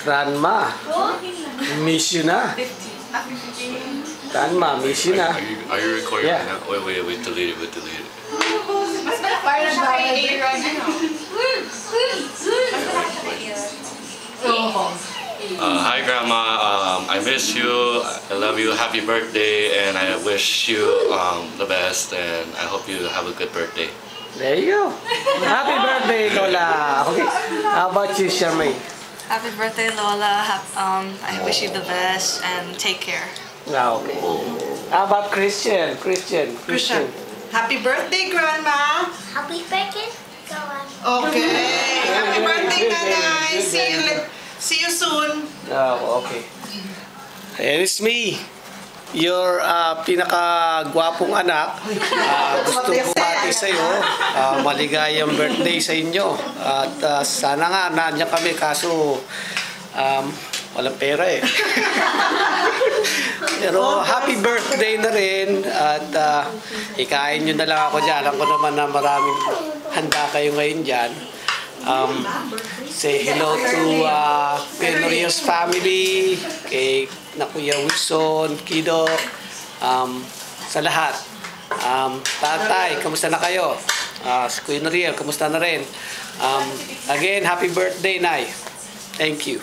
Grandma, miss you na. Grandma, miss you na. Are you recording Yeah. right now? Wait, delete it. Mas malapit siya kay Aaron, Hi Grandma, I miss you, I love you, happy birthday, and I wish you the best, and I hope you have a good birthday. There you go. Happy birthday, Lola. Okay. How about you, Charmaine? Happy birthday, Lola. I wish you the best and take care. Okay. How about Christian? Christian. Happy birthday, Grandma! Happy birthday, go on. Okay! Happy birthday, Nanay! See you soon! Oh, okay. And it's me, your pinaka-gwapong anak. Gusto ko bati sa iyo. Maligayang birthday sa inyo. At sana nga nandiyan kami kaso walang pera eh. Pero happy birthday na rin at ikain nyo na lang ako dyan. Alam ko naman na maraming handa kayo ngayon dyan. Say hello to Penorios family, kay na Kuya Wilson, Kido, sa lahat. Tatay, kamusta na kayo? Si Kuya Noriel, kamusta na rin? Again, happy birthday, Nay. Thank you.